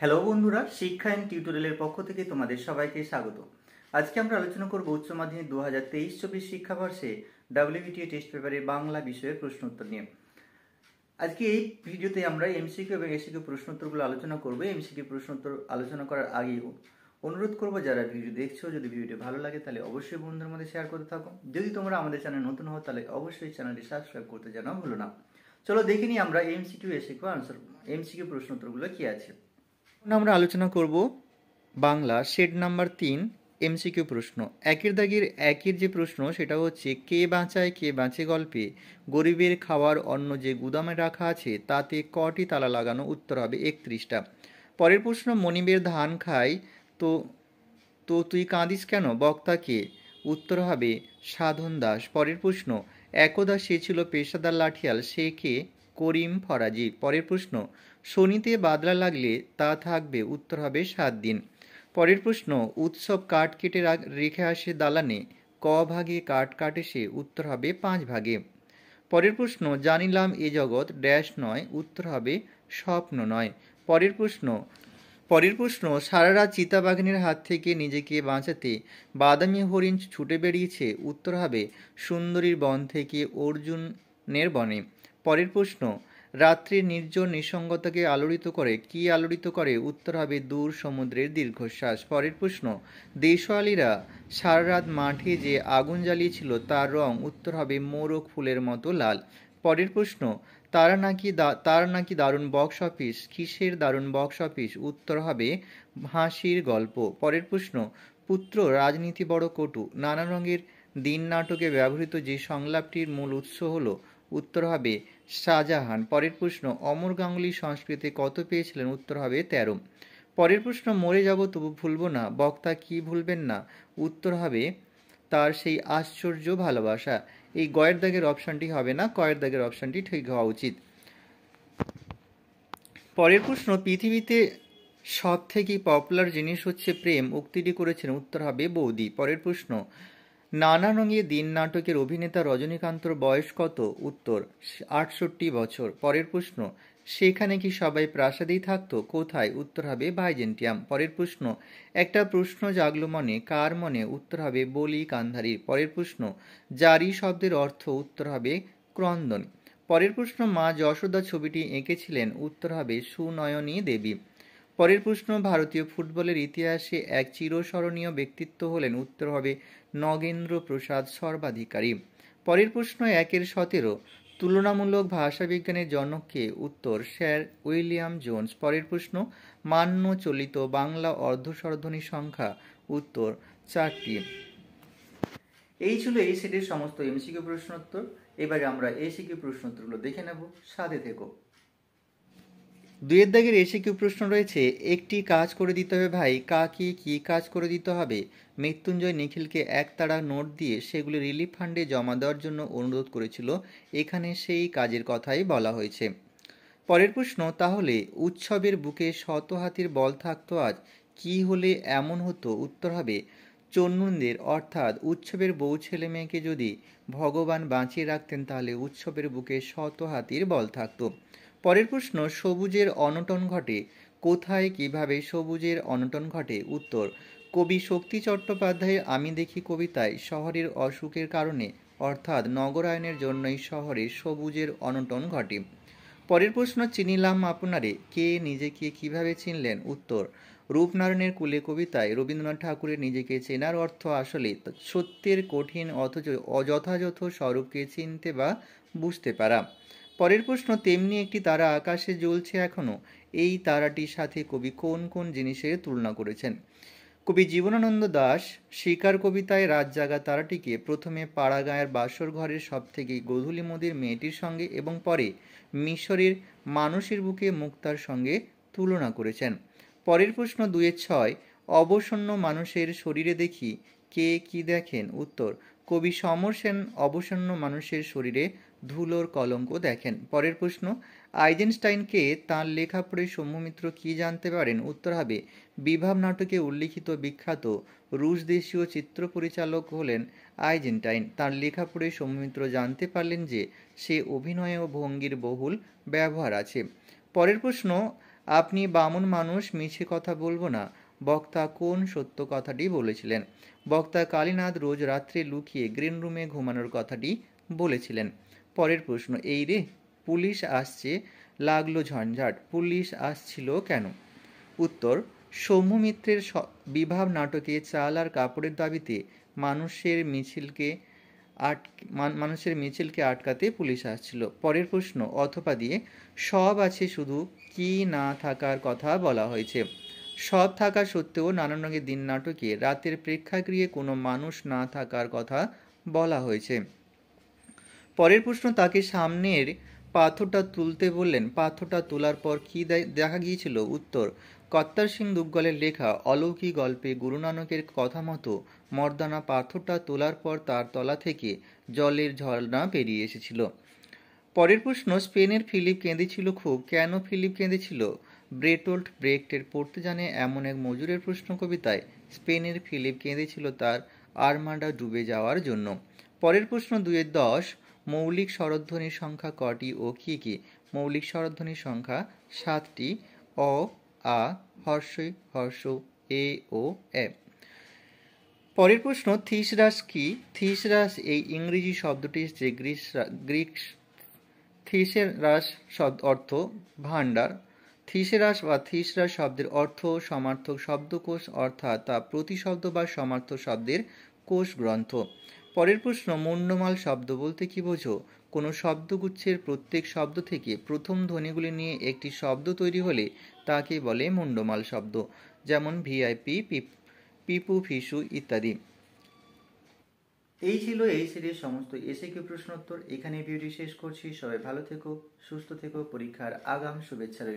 Hello বন্ধুরা, শিক্ষা and টিউটোরিয়ালের পক্ষ থেকে তোমাদের সবাইকে স্বাগত। আজকে আমরা আলোচনা করব উচ্চ মাধ্যমিক 2023-24 শিক্ষাবর্ষে WBTE টেস্ট পেপারের বাংলা বিষয়ের প্রশ্ন উত্তর নিয়ে। আজকে এই ভিডিওতে আমরা এমসিকিউ এবং এসিকিউ প্রশ্ন উত্তরগুলো আলোচনা করব। এমসিকিউ প্রশ্ন উত্তর আলোচনা করার আগে অনুরোধ করব, যারা ভিডিও দেখছো, যদি ভিডিওটি ভালো লাগে তাহলে অবশ্যই বন্ধুদের মধ্যে শেয়ার করতে থাকো। যদি তোমরা আমাদের চ্যানেল নতুন হও তাহলে অবশ্যই চ্যানেলটি সাবস্ক্রাইব করতে যেন ভুলো না। চলো দেখে নিই আমরা এমসিকিউ এসিকিউ আনসার এমসিকিউ প্রশ্ন উত্তরগুলো কি আছে। আমরা আলোচনা করব বাংলা শেড নাম্বার 3 এমসিকিউ প্রশ্ন। একের যে প্রশ্ন সেটা হচ্ছে, কে বাঁচায় কে বাঁচে গল্পে গরিবের খাওয়ার অন্ন যে গুদামে রাখা আছে তাতে কটি তালা লাগানো? উত্তর হবে 31টা। পরের প্রশ্ন, মনিবের ধান খায় তো তো তুই কাঁদিস কেন? বক্তা কে? উত্তর হবে সাধন দাস। পরের প্রশ্ন, একদা সে ছিল পেশাদার লাঠিয়াল, সে কে? করিম ফরাজি। পরের প্রশ্ন, শনিতে বাদলা লাগলে তা থাকবে? উত্তর হবে 7 দিন। পরের প্রশ্ন, উৎসব কাঠ কেটে রেখে আসে দালানে, ক ভাগে কাঠ কাটে সে? উত্তর হবে 5 ভাগে। পরের প্রশ্ন, জানিলাম এ জগৎ ড্যাশ নয়, উত্তর হবে স্বপ্ন নয়। পরের প্রশ্ন, সারা রাত চিতাবাঘিনীর হাত থেকে নিজেকে বাঁচাতে বাদামি হরিণ ছুটে বেরিয়েছে? উত্তর হবে সুন্দরীর বন থেকে অর্জুনের বনে। পরের প্রশ্ন, রাত্রির নির্জন নিঃসঙ্গতাকে আলোড়িত করে কি আলোড়িত করে? উত্তর হবে দূর সমুদ্রের দীর্ঘশ্বাস। পরের প্রশ্ন, দেশওয়ালিরা সারা রাত মাঠে যে আগুন জ্বালিয়েছিল তার রং? উত্তর হবে মোরগ ফুলের মতো লাল। পরের প্রশ্ন, তার নাকি দারুণ বক্স অফিস, কিসের দারুণ বক্স অফিস? উত্তর হবে হাসির গল্প। পরের প্রশ্ন, পুত্র রাজনীতি বড় কটু, নানা রঙের দিন নাটকে ব্যবহৃত যে সংলাপটির মূল উৎস হলো? উত্তর হবে শাহজাহান। পরের প্রশ্ন, অমর গাঙ্গুলি সংস্কৃতে কত পেয়েছিলেন? উত্তর হবে 13। পরের প্রশ্ন, মরে যাব তবু ভুলবো না, বক্তা কি ভুলবেন না? উত্তর হবে তার সেই আশ্চর্য ভালোবাসা। এই গয়ের দাগের অপশানটি হবে না, কয়ের দাগের অপশানটি ঠিক হওয়া উচিত। পরের প্রশ্ন, পৃথিবীতে সব থেকে পপুলার জিনিস হচ্ছে প্রেম, উক্তিটি করেছেন? উত্তর হবে বৌদি। পরের প্রশ্ন, নানা রঙে দিন নাটকের অভিনেতা রজনীকান্তর বয়স কত? উত্তর 68 বছর। পরের প্রশ্ন, সেখানে কি সবাই প্রাসাদেই থাকতো? কোথায়? উত্তর হবে বাইজেন্টিয়াম। পরের প্রশ্ন, একটা প্রশ্ন জাগলো মনে, কার মনে? উত্তর হবে বলি কান্ধারীর। পরের প্রশ্ন, জারি শব্দের অর্থ? উত্তর হবে ক্রন্দন। পরের প্রশ্ন, মা যশোদা ছবিটি এঁকেছিলেন? উত্তর হবে সুনয়নী দেবী। পরের প্রশ্ন, ভারতীয় ফুটবলের ইতিহাসে এক চিরস্মরণীয় ব্যক্তিত্ব হলেন? উত্তর হবে নগেন্দ্র প্রসাদ সর্বাধিকারী। পরের প্রশ্ন, 1-17 তুলনামূলক ভাষাবিজ্ঞানের জনক কে? উত্তর স্যার উইলিয়াম জোন্স। পরের প্রশ্ন, মান্য চলিত বাংলা অর্ধস্বরধ্বনি সংখ্যা? উত্তর 4টি। এই ছিল এই সেটের সমস্ত এমসিকিউ প্রশ্নোত্তর। এবারে আমরা এসিকিউ প্রশ্নোত্তরগুলো দেখে নেব, সাথে থেকো। 2 দাগের এসিকিউ প্রশ্ন রয়েছে, একটি কাজ করে দিতে হবে ভাই, কাকে কি কাজ করে দিতে হবে? মৃত্যুঞ্জয় নিখিলকে 1 তাড়া নোট দিয়ে সেগুলি রিলিফ ফান্ডে জমা দেওয়ার জন্য অনুরোধ করেছিল। এখানে সেই কাজের কথাই বলা হয়েছে। পরের প্রশ্ন, তাহলে উৎসবের বুকে শত হাতির বল থাকতো আজ, কি হলে এমন হতো? উত্তর হবে চন্নুনদের, অর্থাৎ উৎসবের বউ ছেলে মেয়েকে যদি ভগবান বাঁচিয়ে রাখতেন তাহলে উৎসবের বুকে শত হাতির বল থাকতো। পরের প্রশ্ন, সবুজের অনটন ঘটে কোথায়, কিভাবে সবুজের অনটন ঘটে? উত্তর কবি শক্তি চট্টোপাধ্যায়ের আমি দেখি কবিতায় শহরের অসুখের কারণে, অর্থাৎ নগরায়নের জন্যই শহরে সবুজের অনটন ঘটে। পরের প্রশ্ন, চিনিলাম আপনারে, কে নিজেকে কিভাবে চিনলেন? উত্তর রূপনারায়ণের কুলে কবিতায় রবীন্দ্রনাথ ঠাকুরের নিজেকে চেনার অর্থ আসলে সত্যের কঠিন অথচ অযথাযথ স্বরূপকে চিনতে বা বুঝতে পারা। পরের প্রশ্ন, তেমনি একটি তারা আকাশে জ্বলছে এখনো, এই তারাটির সাথে কবি কোন কোন জিনিসের তুলনা করেছেন? কবি জীবনানন্দ দাশ শিকার কবিতায় রাত জাগা তারাটিকে প্রথমে পাড়াগাঁয়ের বাসর ঘরের সবথেকে গোধূলি মদির মেয়েটির সঙ্গে এবং পরে মিশরের মানুষের বুকে মুক্তার সঙ্গে তুলনা করেছেন। পরের প্রশ্ন 2-6 অবসন্ন মানুষের শরীরে দেখি, কে কি দেখেন? উত্তর কবি সমর সেন অবসন্ন মানুষের শরীরে ধুলোর কলঙ্ক দেখেন। পরের প্রশ্ন, আইজেনস্টাইনকে তাঁর লেখা পড়ে সৌম্যমিত্র কি জানতে পারেন? উত্তর হবে বিভাব নাটকে উল্লিখিত বিখ্যাত রুশ দেশীয় চিত্র পরিচালক হলেন আইজেনস্টাইন। তাঁর লেখা পড়ে সৌম্যমিত্র জানতে পারলেন যে সে অভিনয় ও ভঙ্গির বহুল ব্যবহার আছে। পরের প্রশ্ন, আপনি বামুন মানুষ, মিছে কথা বলবো না। বক্তা কোন সত্য কথাটি বলেছিলেন? বক্তা কালীনাথ রোজ রাত্রে লুকিয়ে গ্রিন রুমে ঘুমানোর কথাটি বলেছিলেন। পরের প্রশ্ন, এই রে পুলিশ আসছে, লাগলো ঝঞ্ঝাট। পুলিশ আসছিল কেন? উত্তর, সৌম্য মিত্রের বিভাব নাটকে চাল আর কাপড়ের দাবিতে মানুষের মিছিলকে আটকাতে পুলিশ আসছিল। পরের প্রশ্ন, অথবা দিয়ে সব আছে, শুধু কি না থাকার কথা বলা হয়েছে। সব থাকা সত্ত্বেও নানান রঙের দিন নাটকে রাতের প্রেক্ষাগৃহে কোনো মানুষ না থাকার কথা বলা হয়েছে। পরের প্রশ্ন, তাকে সামনের পাথরটা তুলতে বললেন। পাথরটা তোলার পর কি দেখা গিয়েছিল? উত্তর, কর্তার সিং দুগ্গলের লেখা অলৌকিক গল্পে গুরু নানকের কথা মতো মর্দানা পাথরটা তোলার পর তার তলা থেকে জলের ঝর্ণা বেরিয়ে এসেছিল। পরের প্রশ্ন, স্পেনের ফিলিপ কেঁদেছিল খুব। কেন ফিলিপ কেঁদেছিল? ব্রেটোল্ট ব্রেক্টের পড়তে জানে এমন এক মজুরের প্রশ্ন কবিতায় স্পেনের ফিলিপ কেঁদেছিল তার আর্মাডা ডুবে যাওয়ার জন্য। পরের প্রশ্ন 2-10, মৌলিক স্বরধ্বনির সংখ্যা কটি ও কি কি? মৌলিক স্বরধ্বনির সংখ্যা 7টি। অ, আ, হর্ষই, হর্ষ, এ ও এ। পরের প্রশ্ন, থিসরাস কি? থিসরাস এই ইংরেজি শব্দটি এসেছে গ্রিক থিসেরাস অর্থ ভাণ্ডার। থিসেরাস বা থিসরাস শব্দের অর্থ সমার্থক শব্দকোষ, অর্থাৎ তা প্রতিশব্দ বা সমার্থক শব্দের কোষ গ্রন্থ। পরের প্রশ্ন, মুন্ডমাল শব্দ বলতে কি বোঝো? কোনো শব্দগুচ্ছের প্রত্যেক শব্দ থেকে প্রথম ধ্বনিগুলি নিয়ে একটি শব্দ তৈরি হলে তাকে বলে মুন্ডমাল শব্দ, যেমন ভিআইপি, পিপু, ফিসু ইত্যাদি। এই ছিল এই সিরিজ সমস্ত এসএকিউ প্রশ্নোত্তর। এখানে ভিডিওটি শেষ করছি। সবাই ভালো থেকো, সুস্থ থেকো, পরীক্ষার আগাম শুভেচ্ছা রইল।